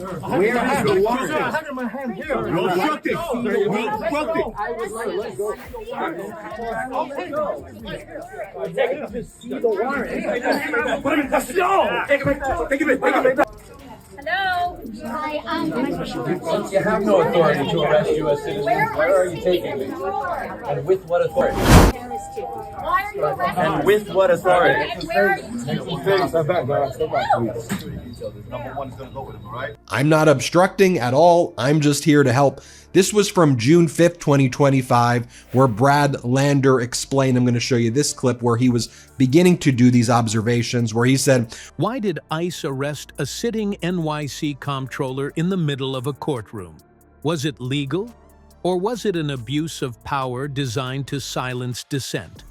Where is the warrant? I have my hand here. You obstructed. You obstructed. I was like, let's go. See the warrant. Put him in custody. No. Take him in. Hello. Hi, Since you have no authority to arrest U.S. citizens, where are you taking me? And with what authority? Why are you arresting? And with what authority? And where are you? Step back, guys. Step back, please. I'm not obstructing at all. I'm just here to help. This was from June 5th, 2025, where Brad Lander explained, I'm going to show you this clip where he was beginning to do these observations, where he said, "Why did ICE arrest a sitting NYC comptroller in the middle of a courtroom? Was it legal? Or was it an abuse of power designed to silence dissent?"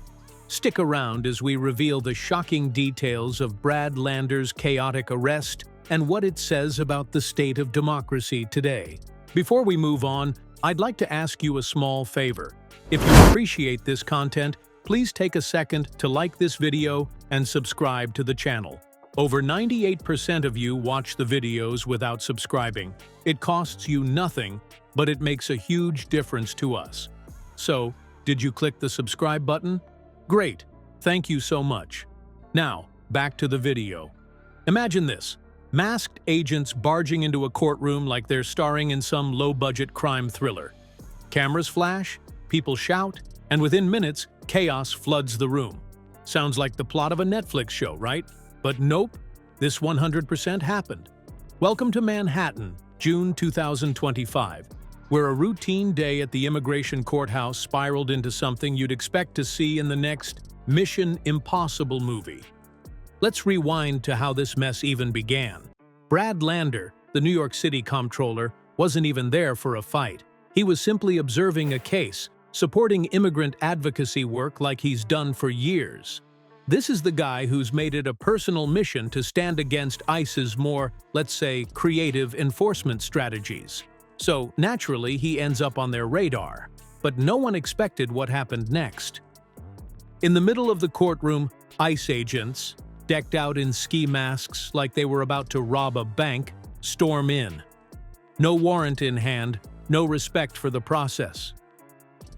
Stick around as we reveal the shocking details of Brad Lander's chaotic arrest and what it says about the state of democracy today. Before we move on, I'd like to ask you a small favor. If you appreciate this content, please take a second to like this video and subscribe to the channel. Over 98% of you watch the videos without subscribing. It costs you nothing, but it makes a huge difference to us. So, did you click the subscribe button? Great, thank you so much. Now, back to the video. Imagine this. Masked agents barging into a courtroom like they're starring in some low-budget crime thriller. Cameras flash, people shout, and within minutes, chaos floods the room. Sounds like the plot of a Netflix show, right? But nope, this 100% happened. Welcome to Manhattan, June 2025, where a routine day at the immigration courthouse spiraled into something you'd expect to see in the next Mission Impossible movie. Let's rewind to how this mess even began. Brad Lander, the New York City comptroller, wasn't even there for a fight. He was simply observing a case, supporting immigrant advocacy work like he's done for years. This is the guy who's made it a personal mission to stand against ICE's more, let's say, creative enforcement strategies. So, naturally, he ends up on their radar. But no one expected what happened next. In the middle of the courtroom, ICE agents, decked out in ski masks like they were about to rob a bank, storm in. No warrant in hand, no respect for the process.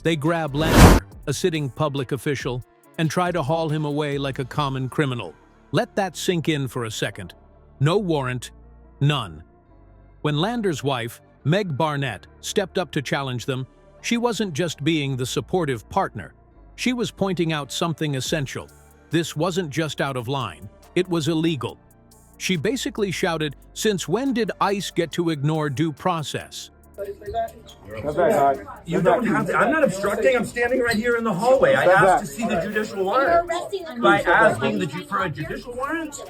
They grab Lander, a sitting public official, and try to haul him away like a common criminal. Let that sink in for a second. No warrant, none. When Lander's wife, Meg Barnett, stepped up to challenge them, she wasn't just being the supportive partner. She was pointing out something essential. This wasn't just out of line, it was illegal. She basically shouted, "Since when did ICE get to ignore due process?" You don't have to. I'm not obstructing. I'm standing right here in the hallway. I asked to see the judicial warrant. By asking for a judicial warrant?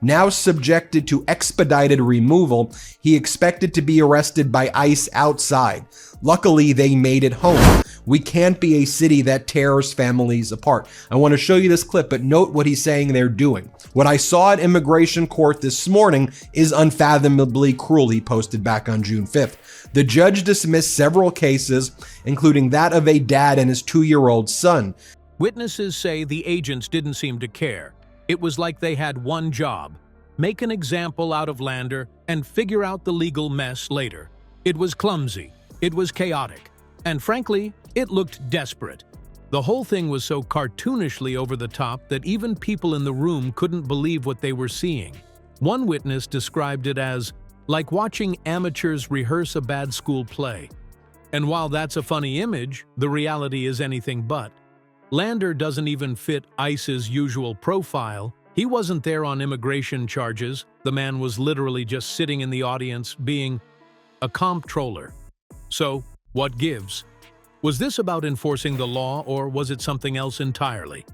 Now subjected to expedited removal, he expected to be arrested by ICE outside. Luckily, they made it home. We can't be a city that tears families apart. I want to show you this clip, but note what he's saying they're doing. What I saw at immigration court this morning is unfathomably cruel, he posted back on June 5th. The judge dismissed several cases, including that of a dad and his 2-year-old son. Witnesses say the agents didn't seem to care. It was like they had one job: make an example out of Lander and figure out the legal mess later. It was clumsy, it was chaotic, and frankly, it looked desperate. The whole thing was so cartoonishly over the top that even people in the room couldn't believe what they were seeing. One witness described it as like watching amateurs rehearse a bad school play. And while that's a funny image, the reality is anything but. Lander doesn't even fit ICE's usual profile. He wasn't there on immigration charges. The man was literally just sitting in the audience being a comptroller. So, what gives? Was this about enforcing the law, or was it something else entirely?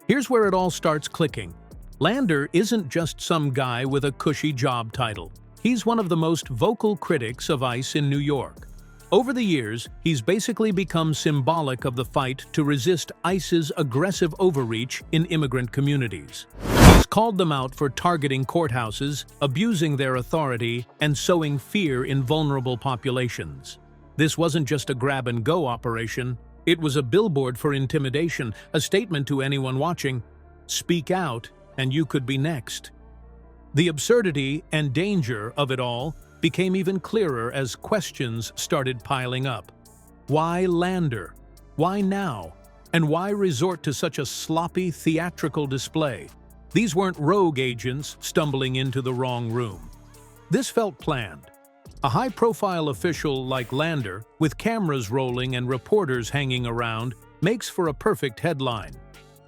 Here's where it all starts clicking. Lander isn't just some guy with a cushy job title. He's one of the most vocal critics of ICE in New York. Over the years, he's basically become symbolic of the fight to resist ICE's aggressive overreach in immigrant communities. He's called them out for targeting courthouses, abusing their authority, and sowing fear in vulnerable populations. This wasn't just a grab-and-go operation. It was a billboard for intimidation, a statement to anyone watching: speak out, and you could be next. The absurdity and danger of it all became even clearer as questions started piling up. Why Lander? Why now? And why resort to such a sloppy theatrical display? These weren't rogue agents stumbling into the wrong room. This felt planned. A high-profile official like Lander, with cameras rolling and reporters hanging around, makes for a perfect headline.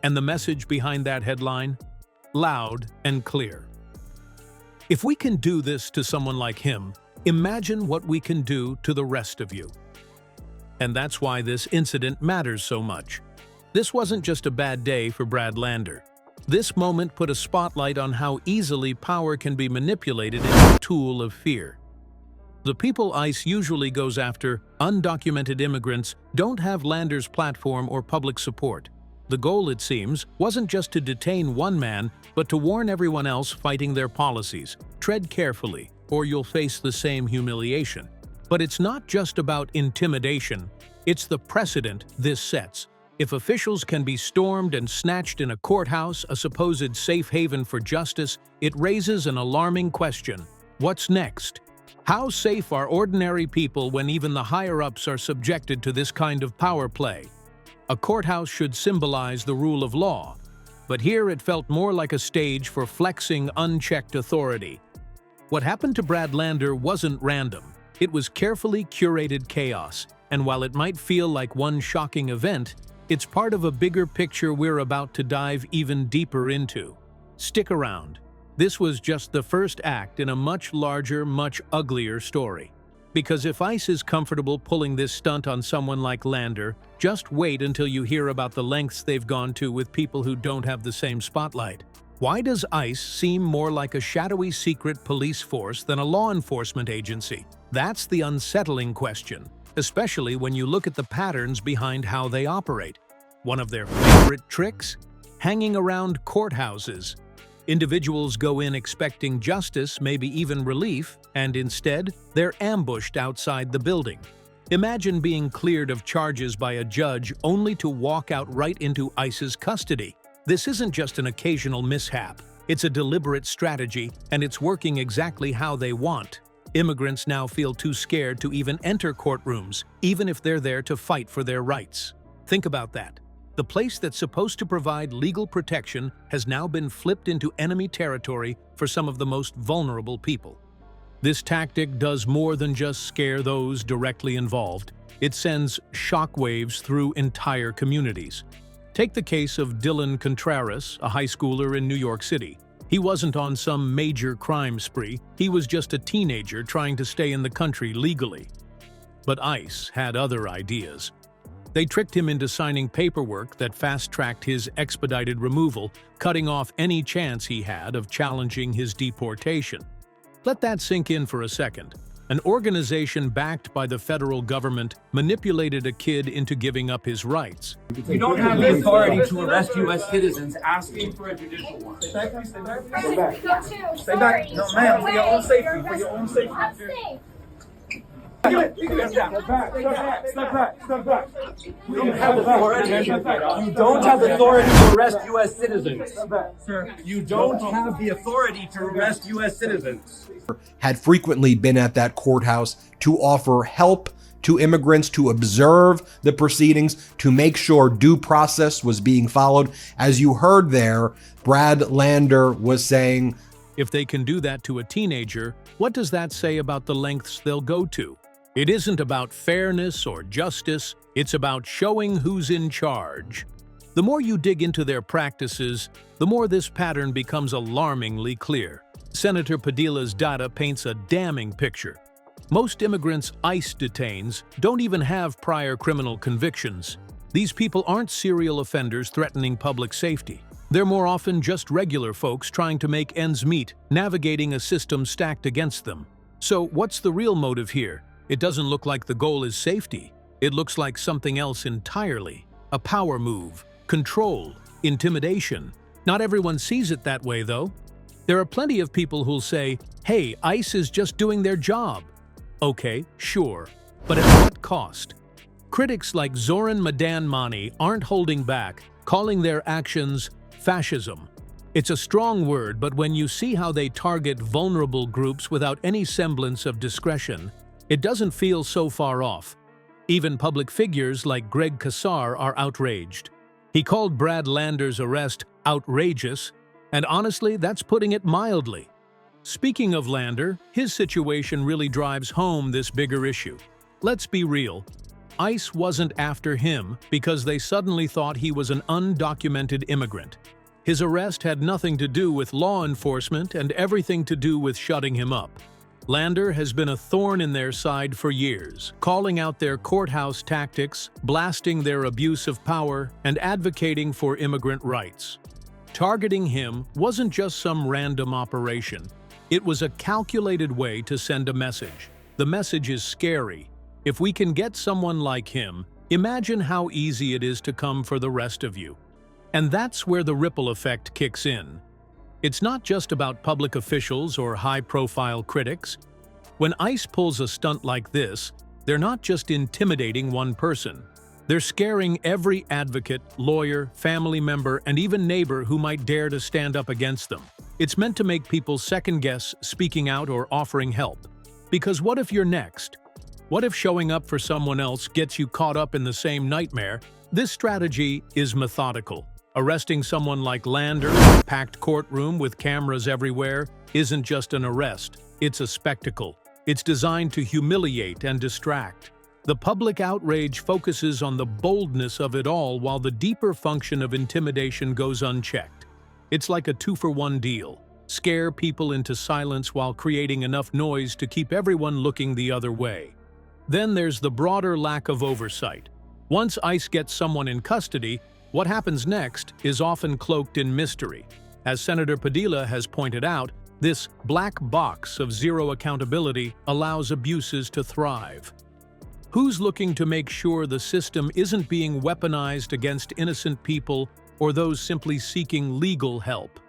And the message behind that headline? Loud and clear. If we can do this to someone like him, imagine what we can do to the rest of you. And that's why this incident matters so much. This wasn't just a bad day for Brad Lander. This moment put a spotlight on how easily power can be manipulated into a tool of fear. The people ICE usually goes after, undocumented immigrants, don't have Lander's platform or public support. The goal, it seems, wasn't just to detain one man, but to warn everyone else fighting their policies. Tread carefully, or you'll face the same humiliation. But it's not just about intimidation, it's the precedent this sets. If officials can be stormed and snatched in a courthouse, a supposed safe haven for justice, it raises an alarming question. What's next? How safe are ordinary people when even the higher-ups are subjected to this kind of power play? A courthouse should symbolize the rule of law, but here it felt more like a stage for flexing unchecked authority. What happened to Brad Lander wasn't random. It was carefully curated chaos, and while it might feel like one shocking event, it's part of a bigger picture we're about to dive even deeper into. Stick around. This was just the first act in a much larger, much uglier story. Because if ICE is comfortable pulling this stunt on someone like Lander, just wait until you hear about the lengths they've gone to with people who don't have the same spotlight. Why does ICE seem more like a shadowy secret police force than a law enforcement agency? That's the unsettling question, especially when you look at the patterns behind how they operate. One of their favorite tricks? Hanging around courthouses. Individuals go in expecting justice, maybe even relief, and instead, they're ambushed outside the building. Imagine being cleared of charges by a judge only to walk out right into ICE's custody. This isn't just an occasional mishap. It's a deliberate strategy, and it's working exactly how they want. Immigrants now feel too scared to even enter courtrooms, even if they're there to fight for their rights. Think about that. The place that's supposed to provide legal protection has now been flipped into enemy territory for some of the most vulnerable people. This tactic does more than just scare those directly involved. It sends shockwaves through entire communities. Take the case of Dylan Contreras, a high schooler in New York City. He wasn't on some major crime spree, he was just a teenager trying to stay in the country legally. But ICE had other ideas. They tricked him into signing paperwork that fast-tracked his expedited removal, cutting off any chance he had of challenging his deportation. Let that sink in for a second. An organization backed by the federal government manipulated a kid into giving up his rights. You don't have the authority to arrest U.S. citizens asking for a judicial warrant. Stay back. Go too. Stay back. No, ma'am, for your own safety. For your own safety. I'm safe. Step back. Step back. You don't have authority. You don't have authority to arrest U.S. citizens. Sir, You don't have the authority to arrest U.S. citizens. Had frequently been at that courthouse to offer help to immigrants, to observe the proceedings, to make sure due process was being followed. As you heard there, Brad Lander was saying, If they can do that to a teenager, what does that say about the lengths they'll go to? It isn't about fairness or justice, it's about showing who's in charge. The more you dig into their practices, the more this pattern becomes alarmingly clear. Senator Padilla's data paints a damning picture. Most immigrants ICE detains don't even have prior criminal convictions. These people aren't serial offenders threatening public safety. They're more often just regular folks trying to make ends meet, navigating a system stacked against them. So what's the real motive here? It doesn't look like the goal is safety. It looks like something else entirely. A power move, control, intimidation. Not everyone sees it that way, though. There are plenty of people who'll say, hey, ICE is just doing their job. Okay, sure, but at what cost? Critics like Zoran Madan Mani aren't holding back, calling their actions fascism. It's a strong word, but when you see how they target vulnerable groups without any semblance of discretion, it doesn't feel so far off. Even public figures like Greg Casar are outraged. He called Brad Lander's arrest outrageous, and honestly, that's putting it mildly. Speaking of Lander, his situation really drives home this bigger issue. Let's be real. ICE wasn't after him because they suddenly thought he was an undocumented immigrant. His arrest had nothing to do with law enforcement and everything to do with shutting him up. Lander has been a thorn in their side for years, calling out their courthouse tactics, blasting their abuse of power, and advocating for immigrant rights. Targeting him wasn't just some random operation. It was a calculated way to send a message. The message is scary. If we can get someone like him, imagine how easy it is to come for the rest of you. And that's where the ripple effect kicks in. It's not just about public officials or high-profile critics. When ICE pulls a stunt like this, they're not just intimidating one person. They're scaring every advocate, lawyer, family member, and even neighbor who might dare to stand up against them. It's meant to make people second-guess speaking out or offering help. Because what if you're next? What if showing up for someone else gets you caught up in the same nightmare? This strategy is methodical. Arresting someone like Lander in a packed courtroom with cameras everywhere isn't just an arrest, it's a spectacle. It's designed to humiliate and distract. The public outrage focuses on the boldness of it all while the deeper function of intimidation goes unchecked. It's like a two-for-one deal. Scare people into silence while creating enough noise to keep everyone looking the other way. Then there's the broader lack of oversight. Once ICE gets someone in custody, what happens next is often cloaked in mystery. As Senator Padilla has pointed out, this black box of zero accountability allows abuses to thrive. Who's looking to make sure the system isn't being weaponized against innocent people or those simply seeking legal help?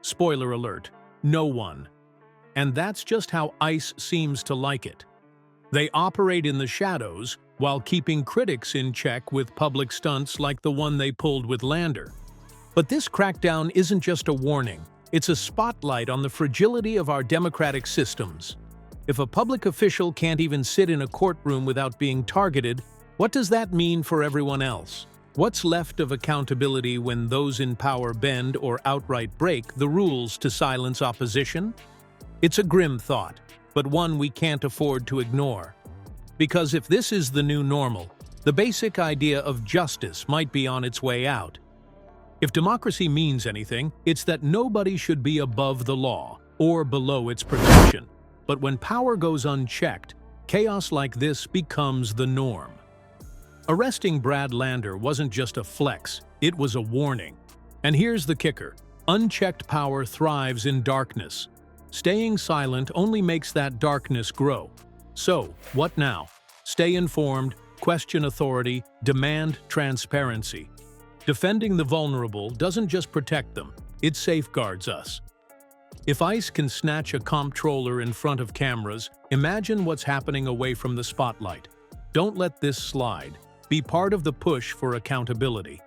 Spoiler alert, no one. And that's just how ICE seems to like it. They operate in the shadows while keeping critics in check with public stunts like the one they pulled with Lander. But this crackdown isn't just a warning, it's a spotlight on the fragility of our democratic systems. If a public official can't even sit in a courtroom without being targeted, what does that mean for everyone else? What's left of accountability when those in power bend or outright break the rules to silence opposition? It's a grim thought, but one we can't afford to ignore. Because if this is the new normal, the basic idea of justice might be on its way out. If democracy means anything, it's that nobody should be above the law or below its protection. But when power goes unchecked, chaos like this becomes the norm. Arresting Brad Lander wasn't just a flex, it was a warning. And here's the kicker: unchecked power thrives in darkness. Staying silent only makes that darkness grow. So, what now? Stay informed, question authority, demand transparency. Defending the vulnerable doesn't just protect them, it safeguards us. If ICE can snatch a comptroller in front of cameras, imagine what's happening away from the spotlight. Don't let this slide. Be part of the push for accountability.